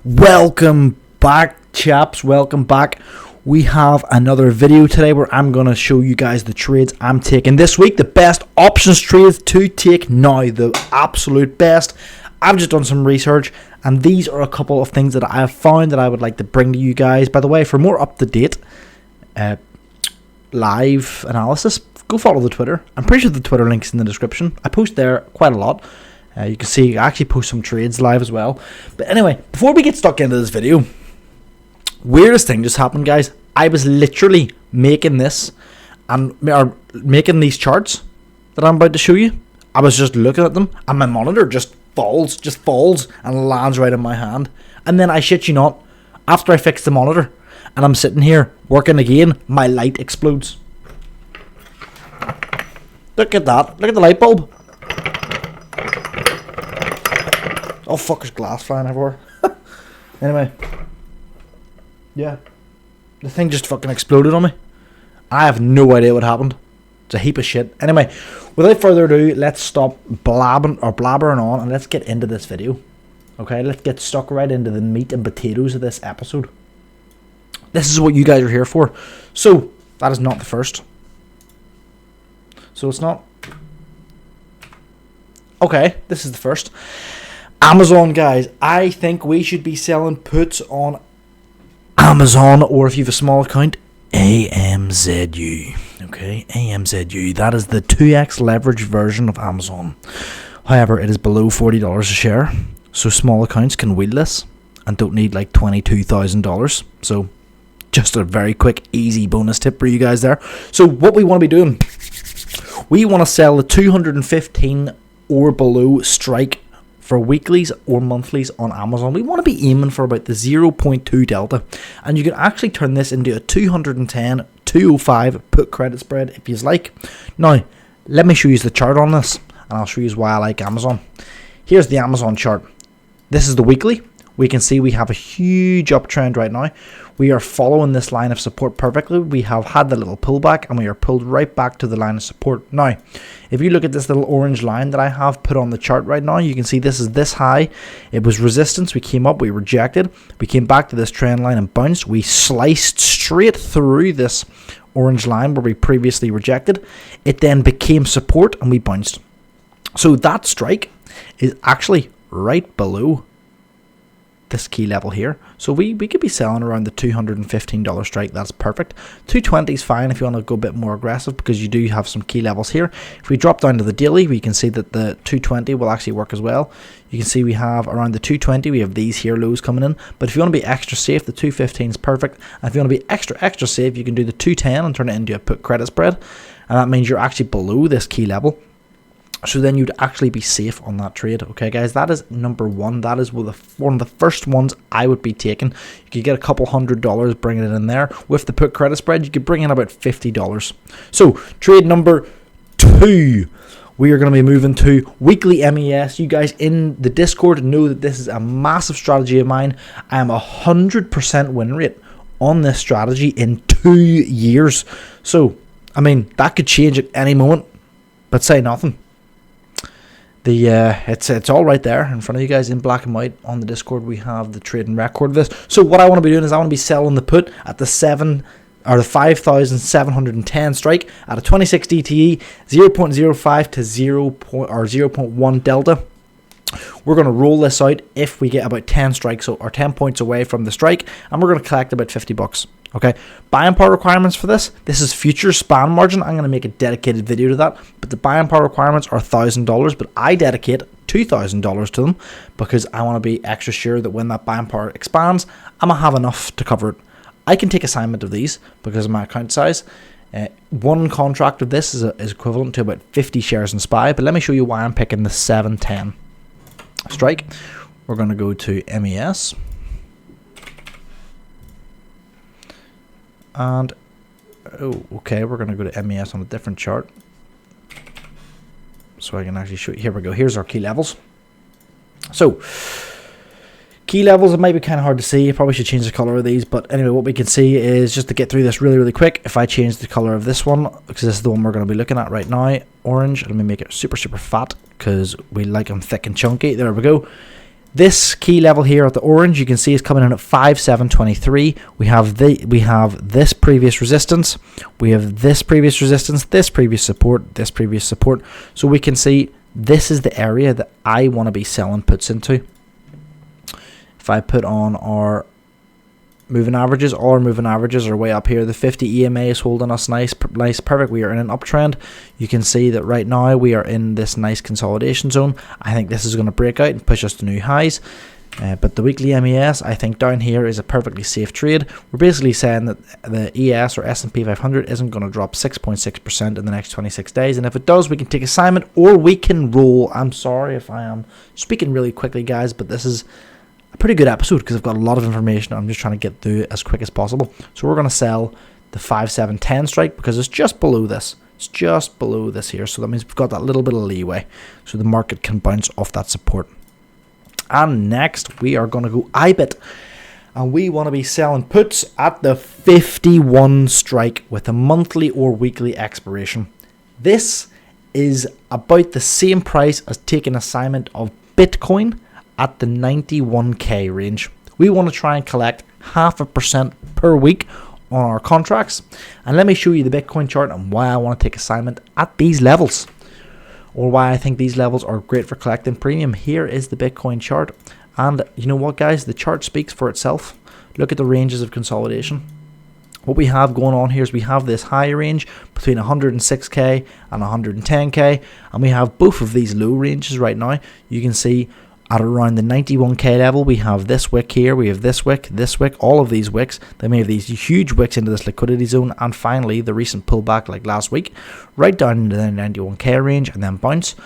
Welcome back, chaps. Welcome back. We have another video today where I'm going to show you guys the trades I'm taking this week. The best options trades to take now. The absolute best. I've just done some research and these are a couple of things that I have found that I would like to bring to you guys. By the way, for more up-to-date live analysis, go follow the Twitter. I'm pretty sure the Twitter link's in the description. I post there quite a lot. You can see I actually post some trades live as well. But anyway, before we get stuck into this video, weirdest thing just happened, guys. I was literally making this or making these charts that I'm about to show you. I was just looking at them and my monitor just falls and lands right in my hand. And then I shit you not, after I fix the monitor and I'm sitting here working again, my light explodes. Look at that. Look at the light bulb. Oh fuck, there's glass flying everywhere. Anyway. Yeah. The thing just fucking exploded on me. I have no idea what happened. It's a heap of shit. Anyway, without further ado, let's stop blabbering on and let's get into this video. Okay, let's get stuck right into the meat and potatoes of this episode. This is what you guys are here for. So, that is not the first. So it's not. Okay, this is the first. Amazon, guys. I think we should be selling puts on Amazon, or if you have a small account, AMZU. Okay, AMZU. That is the 2x leverage version of Amazon. However, it is below $40 a share, so small accounts can wield this and don't need like $22,000. So just a very quick, easy bonus tip for you guys there. So what we want to be doing, we want to sell the 215 or below strike for weeklies or monthlies on Amazon. We want to be aiming for about the 0.2 delta, and you can actually turn this into a 210 205 put credit spread if you like. Now let me show you the chart on this and I'll show you why I like Amazon. Here's the Amazon chart. This is the weekly. We can see we have a huge uptrend right now. We are following this line of support perfectly. We have had the little pullback and we are pulled right back to the line of support. Now, if you look at this little orange line that I have put on the chart right now, you can see this is this high. It was resistance. We came up, we rejected. We came back to this trend line and bounced. We sliced straight through this orange line where we previously rejected. It then became support and we bounced. So that strike is actually right below this key level here. So we could be selling around the $215 strike. That's perfect. 220 is fine if you want to go a bit more aggressive because you do have some key levels here. If we drop down to the daily, we can see that the 220 will actually work as well. You can see we have around the 220, we have these here lows coming in. But if you want to be extra safe, the 215 is perfect. And if you want to be extra safe, you can do the 210 and turn it into a put credit spread. And that means you're actually below this key level. So then you'd actually be safe on that trade. Okay, guys, that is number one. That is one of the first ones I would be taking. You could get a couple $100 bringing it in there. With the put credit spread, you could bring in about $50. So trade number 2. We are going to be moving to weekly MES. You guys in the Discord know that this is a massive strategy of mine. I am 100% win rate on this strategy in 2 years. So, I mean, that could change at any moment, but say nothing. It's all right there in front of you guys in black and white on the Discord. We have the trading record of this. So what I want to be doing is I want to be selling the put at the 5,710 strike at a 26 DTE, 0.05 to 0.1 delta. We're going to roll this out if we get about 10 strikes or 10 points away from the strike, and we're going to collect about $50. Okay, buying power requirements for this is future span margin. I'm going to make a dedicated video to that, but the buying power requirements are $1,000, but I dedicate $2,000 to them because I want to be extra sure that when that buying power expands, I'm going to have enough to cover it. I can take assignment of these because of my account size. One contract of this is equivalent to about 50 shares in SPY, but let me show you why I'm picking the 710 strike. We're going to go to MES. And okay, we're going to go to MES on a different chart so I can actually show you. Here we go. Here's our key levels. So key levels, it might be kind of hard to see. You probably should change the color of these, but anyway, what we can see is, just to get through this really quick, if I change the color of this one, because this is the one we're going to be looking at right now, orange, let me make it super fat because we like them thick and chunky. There we go. This key level here at the orange, you can see, is coming in at 5,723. We have this previous resistance. We have this previous resistance, this previous support, this previous support. So we can see this is the area that I want to be selling puts into. If I put on our moving averages, all our moving averages are way up here. The 50 EMA is holding us nice, perfect. We are in an uptrend. You can see that right now we are in this nice consolidation zone. I think this is going to break out and push us to new highs. But the weekly MES, I think down here is a perfectly safe trade. We're basically saying that the ES or S&P 500 isn't going to drop 6.6% in the next 26 days. And if it does, we can take assignment or we can roll. I'm sorry if I am speaking really quickly, guys, but this is a pretty good episode because I've got a lot of information. I'm just trying to get through it as quick as possible. So we're going to sell the 5,710 strike because it's just below this. It's just below this here. So that means we've got that little bit of leeway. So the market can bounce off that support. And next we are going to go IBIT. And we want to be selling puts at the 51 strike with a monthly or weekly expiration. This is about the same price as taking assignment of Bitcoin at the 91k range. We want to try and collect 0.5% per week on our contracts. And let me show you the Bitcoin chart and why I want to take assignment at these levels, or why I think these levels are great for collecting premium. Here is the Bitcoin chart. And you know what, guys? The chart speaks for itself. Look at the ranges of consolidation. What we have going on here is we have this high range between 106k and 110k. And we have both of these low ranges right now. You can see at around the 91k level, we have this wick here, we have this wick, all of these wicks. They may have these huge wicks into this liquidity zone, and finally the recent pullback like last week, right down into the 91k range and then bounce.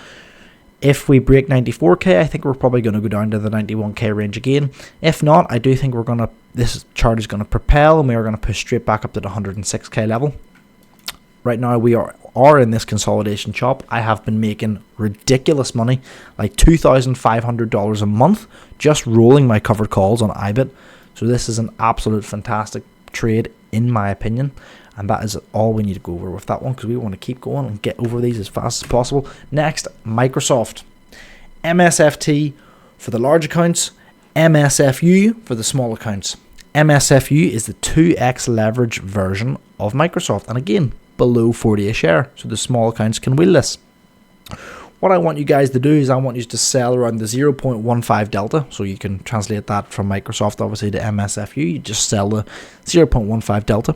If we break 94k, I think we're probably going to go down to the 91k range again. If not, I do think this chart is going to propel and we are going to push straight back up to the 106k level. Right now we are in this consolidation chop. I have been making ridiculous money, like $2,500 a month, just rolling my covered calls on IBIT. So this is an absolute fantastic trade in my opinion. And that is all we need to go over with that one because we want to keep going and get over these as fast as possible. Next, Microsoft. MSFT for the large accounts, MSFU for the small accounts. MSFU is the 2x leverage version of Microsoft. And again, below 40 a share, so the small accounts can wheel this. What I want you guys to do is I want you to sell around the 0.15 delta, so you can translate that from Microsoft obviously to MSFU. You just sell the 0.15 delta.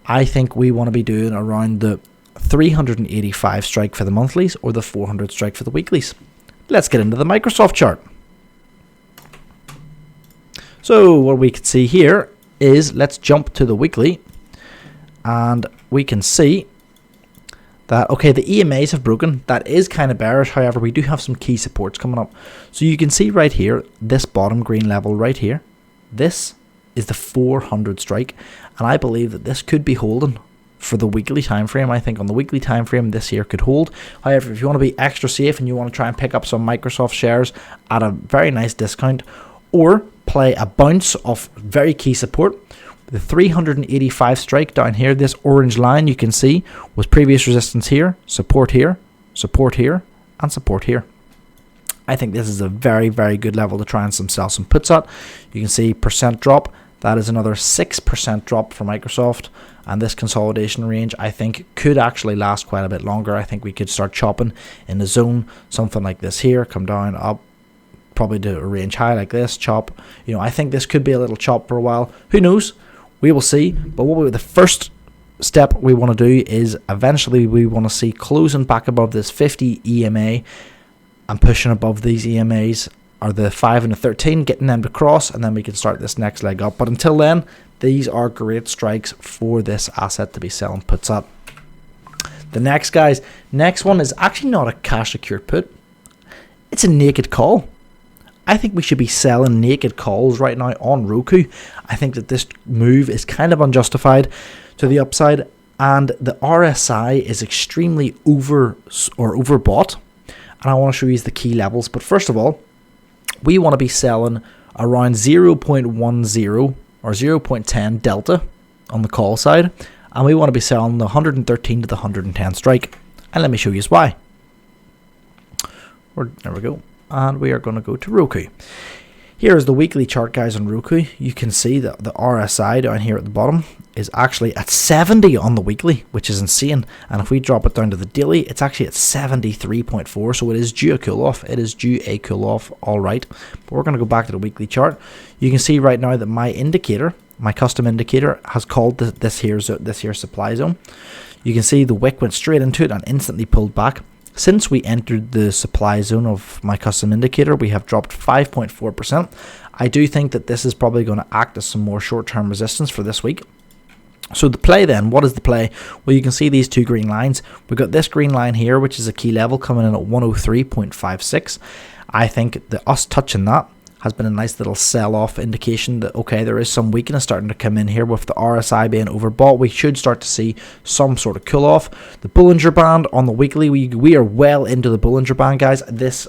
I think we want to be doing around the 385 strike for the monthlies or the 400 strike for the weeklies. Let's get into the Microsoft chart. So what we can see here is, let's jump to the weekly. And we can see that, okay, the EMAs have broken. That is kind of bearish. However, we do have some key supports coming up. So you can see right here, this bottom green level right here, this is the 400 strike. And I believe that this could be holding for the weekly time frame. I think on the weekly time frame, this here could hold. However, if you want to be extra safe and you want to try and pick up some Microsoft shares at a very nice discount, or play a bounce of very key support, the 385 strike down here, this orange line you can see was previous resistance here, support here, support here, and support here. I think this is a very, very good level to try and sell some puts at. You can see percent drop. That is another 6% drop for Microsoft. And this consolidation range, I think, could actually last quite a bit longer. I think we could start chopping in the zone, something like this here, come down, up, probably to a range high like this, chop. You know, I think this could be a little chop for a while. Who knows? We will see. But the first step we want to do is eventually we want to see closing back above this 50 EMA and pushing above these EMAs, or the 5 and the 13, getting them to cross, and then we can start this next leg up. But until then, these are great strikes for this asset to be selling puts at. The next one is actually not a cash secured put. It's a naked call. I think we should be selling naked calls right now on Roku. I think that this move is kind of unjustified to the upside, and the RSI is extremely overbought. And I want to show you the key levels. But first of all, we want to be selling around 0.10 or 0.10 delta on the call side, and we want to be selling the 113 to the 110 strike. And let me show you why. There we go. And we are going to go to Roku. Here is the weekly chart, guys, on Roku. You can see that the RSI down here at the bottom is actually at 70 on the weekly, which is insane. And if we drop it down to the daily, it's actually at 73.4. So it is due a cool off. It is due a cool off, all right. But we're going to go back to the weekly chart. You can see right now that my indicator, my custom indicator, has called this here supply zone. You can see the wick went straight into it and instantly pulled back. Since we entered the supply zone of my custom indicator, we have dropped 5.4%. I do think that this is probably going to act as some more short-term resistance for this week. So the play then, what is the play? Well, you can see these two green lines. We've got this green line here, which is a key level coming in at 103.56. I think that us touching that has been a nice little sell-off indication that, okay, there is some weakness starting to come in here with the RSI being overbought. We should start to see some sort of cool-off. The Bollinger Band on the weekly, we are well into the Bollinger Band, guys. This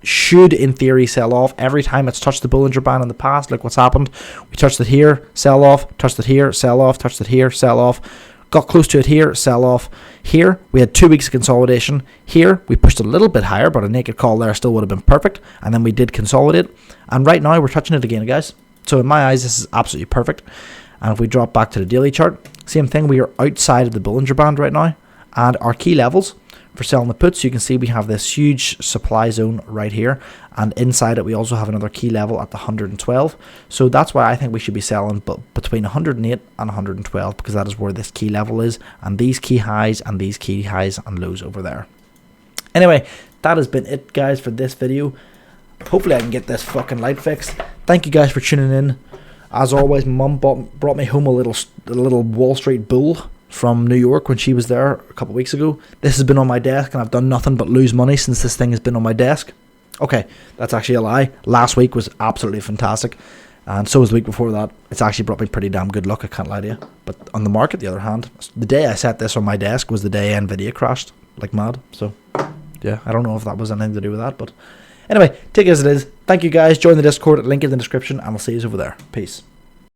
should, in theory, sell off. Every time it's touched the Bollinger Band in the past, look what's happened. We touched it here, sell off, touched it here, sell off, touched it here, sell off. Got close to it here, sell off. Here, we had 2 weeks of consolidation. Here, we pushed it a little bit higher, but a naked call there still would have been perfect. And then we did consolidate. And right now, we're touching it again, guys. So in my eyes, this is absolutely perfect. And if we drop back to the daily chart, same thing. We are outside of the Bollinger Band right now. And our key levels for selling the puts, you can see we have this huge supply zone right here. And inside it, we also have another key level at the 112. So that's why I think we should be selling between 108 and 112, because that is where this key level is. And these key highs and these key highs and lows over there. Anyway, that has been it, guys, for this video. Hopefully I can get this fucking light fixed. Thank you guys for tuning in. As always, Mum brought me home a little Wall Street bull from New York when she was there a couple of weeks ago. This has been on my desk and I've done nothing but lose money since this thing has been on my desk. Okay, that's actually a lie. Last week was absolutely fantastic, and so was the week before that. It's actually brought me pretty damn good luck, I can't lie to you. But on the market, the other hand, the day I set this on my desk was the day Nvidia crashed like mad. So yeah, I don't know if that was anything to do with that, but anyway, take it as it is. Thank you guys. Join the Discord, link in the description, and I'll see you over there. Peace.